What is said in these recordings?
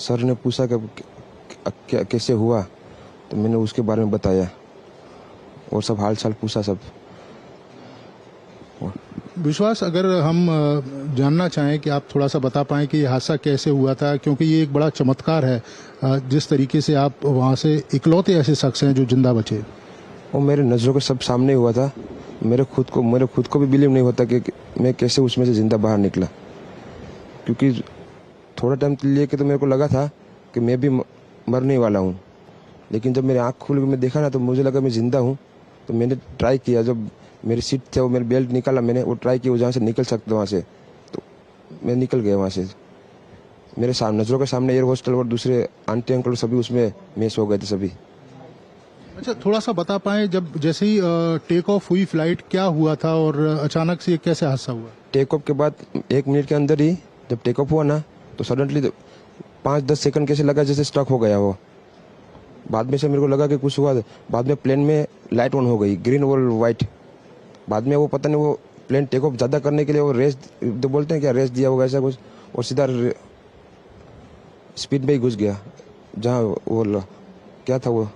Sir ने पूछा कि कैसे हुआ, तो मैंने उसके बारे में बताया और सब हाल चाल पूछा सब। विश्वास, अगर हम जानना चाहें कि आप थोड़ा सा बता पाएं कि ये हादसा कैसे हुआ था, क्योंकि ये एक बड़ा चमत्कार है जिस तरीके से आप वहाँ से इकलौते ऐसे शख्स हैं जो जिंदा बचे। वो मेरे नज़रों के सब सामने हुआ था। मेरे खुद को भी बिलीव नहीं होता कि मैं कैसे उसमें से ज़िंदा बाहर निकला, क्योंकि थोड़ा टाइम लिए कि तो मेरे को लगा था कि मैं भी मरने वाला हूँ, लेकिन जब मेरी आँख खुल के मैं देखा ना तो मुझे लगा मैं ज़िंदा हूँ। तो मैंने ट्राई किया, जब मेरी सीट थे वो मेरी बेल्ट निकाला, मैंने वो ट्राई किया जहाँ से निकल सकता वहाँ से, तो मैं निकल गया वहाँ से। मेरे नज़रों के सामने एयर हॉस्टल और दूसरे आंटी अंकल सभी उसमें मिस हो गए थे सभी। अच्छा, थोड़ा सा बता पाएं, जब जैसे ही टेक ऑफ हुई फ्लाइट, क्या हुआ था और अचानक से ये कैसे हादसा हुआ? टेक ऑफ के बाद 1 मिनट के अंदर ही जब टेक ऑफ हुआ ना तो सडनली 5-10 सेकंड कैसे लगा जैसे स्टक हो गया वो। बाद में से मेरे को लगा कि कुछ हुआ। बाद में प्लेन में लाइट ऑन हो गई, ग्रीन और वाइट। बाद में वो पता नहीं वो प्लेन टेक ऑफ ज़्यादा करने के लिए वो रेस तो बोलते हैं क्या, रेस दिया होगा ऐसा कुछ, और सीधा स्पीड में ही घुस गया जहाँ वो क्या था वो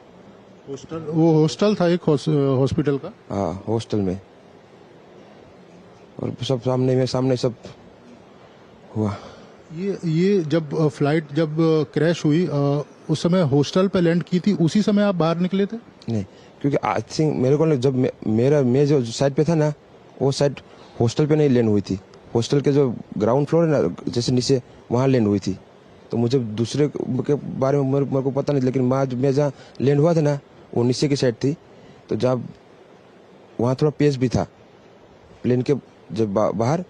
हॉस्टल था, एक हॉस्पिटल का। हाँ, हॉस्टल में। और सब सामने सब हुआ। ये जब फ्लाइट जब क्रैश हुई, उस समय हॉस्टल पे लैंड की थी, उसी समय आप बाहर निकले थे? नहीं, क्योंकि आई थिंक मेरे को जब मैं जो साइड पे था ना, वो साइड हॉस्टल पे नहीं लैंड हुई थी। हॉस्टल के जो ग्राउंड फ्लोर है ना जैसे नीचे, वहाँ लैंड हुई थी। तो मुझे दूसरे के बारे में मेरे को पता नहीं, लेकिन मैं जहाँ लैंड हुआ था ना वो नीचे की साइड थी। तो जब वहाँ थोड़ा पेस भी था प्लेन के जब बाहर,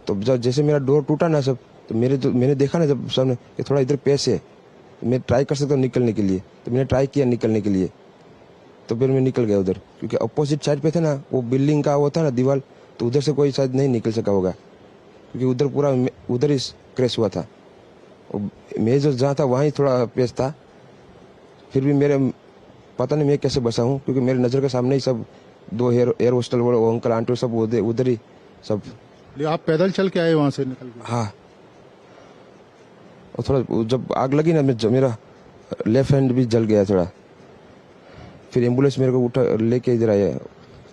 तो जब जैसे मेरा डोर टूटा ना सब, तो मैंने देखा ना जब सामने कि थोड़ा इधर पेस है, मैं ट्राई कर सकता हूँ निकलने के लिए। तो मैंने ट्राई किया निकलने के लिए, तो फिर मैं निकल गया उधर, क्योंकि अपोजिट साइड पे थे ना वो बिल्डिंग का वो था ना दीवार, तो उधर से कोई शायद नहीं निकल सका होगा, क्योंकि उधर पूरा उधर ही क्रैश हुआ था। मैं जो जहाँ था वहाँ ही थोड़ा पेस था। फिर भी मेरे पता नहीं मैं कैसे बचा हूँ, क्योंकि मेरे नज़र के सामने ही सब 2 एयर हॉस्टल वो अंकल आंटी सब उधर ही सब। आप पैदल चल के आए वहां से निकल के? हाँ, और थोड़ा जब आग लगी ना मेरा लेफ्ट हैंड भी जल गया थोड़ा। फिर एम्बुलेंस मेरे को उठा लेके इधर आया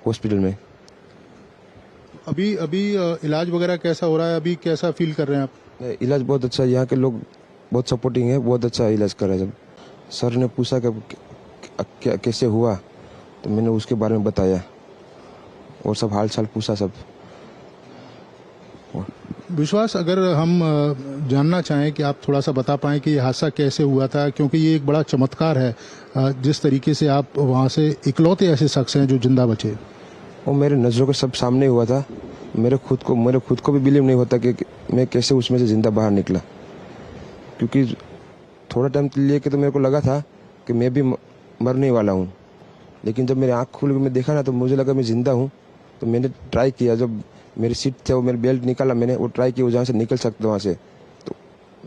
हॉस्पिटल में। अभी अभी इलाज वगैरह कैसा हो रहा है? अभी कैसा फील कर रहे हैं आप? इलाज बहुत अच्छा है, यहाँ के लोग बहुत सपोर्टिंग है, बहुत अच्छा इलाज कर रहे हैं। जब सर ने पूछा कि कैसे हुआ, तो मैंने उसके बारे में बताया और सब हाल चाल पूछा सब। विश्वास, अगर हम जानना चाहें कि आप थोड़ा सा बता पाएं कि ये हादसा कैसे हुआ था, क्योंकि ये एक बड़ा चमत्कार है जिस तरीके से आप वहाँ से इकलौते ऐसे शख्स हैं जो जिंदा बचे। वो मेरे नज़रों के सब सामने हुआ था। मेरे खुद को भी बिलीव नहीं होता कि मैं कैसे उसमें से ज़िंदा बाहर निकला, क्योंकि थोड़ा टाइम लिए कि तो मेरे को लगा था कि मैं भी मरने वाला हूँ, लेकिन जब मेरी आँख खुल के मैं देखा ना तो मुझे लगा मैं ज़िंदा हूँ। तो मैंने ट्राई किया, जब मेरी सीट थे वो मेरी बेल्ट निकाला, मैंने वो ट्राई किया जहाँ से निकल सकता वहाँ से, तो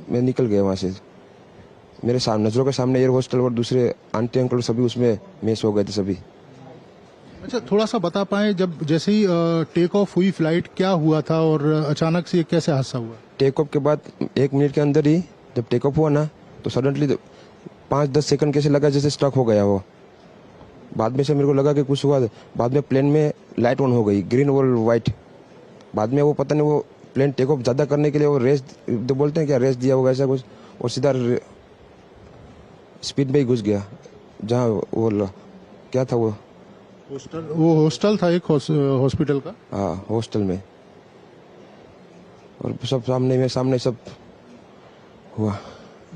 मैं निकल गया वहाँ से। मेरे नज़रों के सामने एयर हॉस्टल और दूसरे आंटी अंकल सभी उसमें मिस हो गए थे सभी। अच्छा, थोड़ा सा बता पाएं, जब जैसे ही टेक ऑफ हुई फ्लाइट, क्या हुआ था और अचानक से ये कैसे हादसा हुआ? टेक ऑफ के बाद 1 मिनट के अंदर ही जब टेक ऑफ हुआ ना तो सडनली 5-10 सेकंड कैसे लगा जैसे स्टक हो गया वो। बाद में से मेरे को लगा कि कुछ हुआ। बाद में प्लेन में लाइट ऑन हो गई, ग्रीन और वाइट। बाद में वो पता नहीं वो प्लेन टेक ऑफ ज़्यादा करने के लिए वो रेस तो बोलते हैं क्या, रेस दिया होगा ऐसा कुछ, और सीधा स्पीड में ही घुस गया जहाँ वो क्या था वो हॉस्टल था, एक हॉस्पिटल का। हाँ, हॉस्टल में। और सब सामने सब हुआ।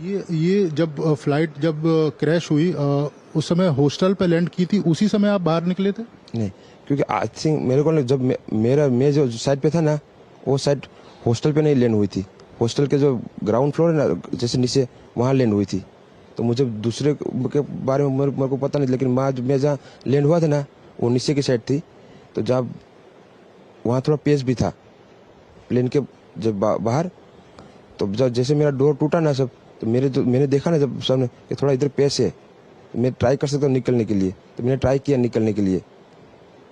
ये जब फ्लाइट जब क्रैश हुई, उस समय हॉस्टल पे लैंड की थी, उसी समय आप बाहर निकले थे? नहीं, क्योंकि आई थिंक मेरे को जब मैं जो साइड पे था ना वो साइड हॉस्टल पे नहीं लैंड हुई थी। हॉस्टल के जो ग्राउंड फ्लोर है ना जैसे नीचे, वहाँ लैंड हुई थी। तो मुझे दूसरे के बारे में मेरे को पता नहीं, लेकिन मैं जहाँ लैंड हुआ था ना वो नीचे की साइड थी। तो जब वहाँ थोड़ा पेस भी था प्लेन के जब बाहर, तो जब जैसे मेरा डोर टूटा ना सब, तो मैंने देखा ना जब सामने कि थोड़ा इधर पेस है, मैं ट्राई कर सकता हूँ निकलने के लिए। तो मैंने ट्राई किया निकलने के लिए,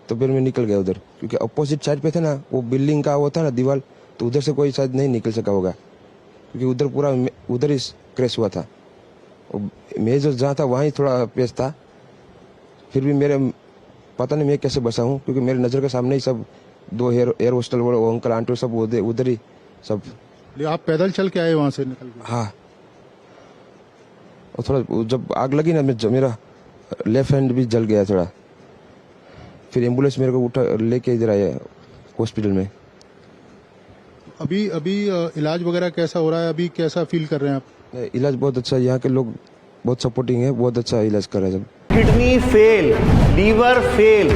तो फिर मैं निकल गया उधर, क्योंकि अपोजिट साइड पे थे ना वो बिल्डिंग का वो था ना दीवार, तो उधर से कोई शायद नहीं निकल सका होगा, क्योंकि उधर पूरा उधर ही क्रैश हुआ था। मैं जो जहाँ था वहाँ ही थोड़ा पेश था, फिर भी मेरे पता नहीं मैं कैसे बचा हूँ, क्योंकि मेरे नज़र के सामने ही सब 2 एयर होस्टल वो अंकल आंटी सब उधर ही सब। आप पैदल चल के आए वहां से निकल के? हाँ, और थोड़ा जब आग लगी ना, मेरा लेफ्ट हैंड भी जल गया थोड़ा। फिर एम्बुलेंस मेरे को उठा लेके इधर आया हॉस्पिटल में। अभी अभी इलाज वगैरह कैसा हो रहा है? अभी कैसा फील कर रहे हैं आप? इलाज बहुत अच्छा है, यहाँ के लोग बहुत सपोर्टिंग है, बहुत अच्छा इलाज कर रहे हैं सब। Kidney fail, liver fail,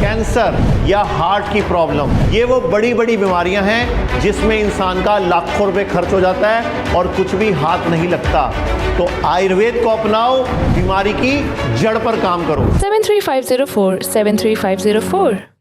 cancer या हार्ट की प्रॉब्लम, ये वो बड़ी बड़ी बीमारियां हैं जिसमें इंसान का लाखों रुपए खर्च हो जाता है और कुछ भी हाथ नहीं लगता। तो आयुर्वेद को अपनाओ, बीमारी की जड़ पर काम करो। 73504 73504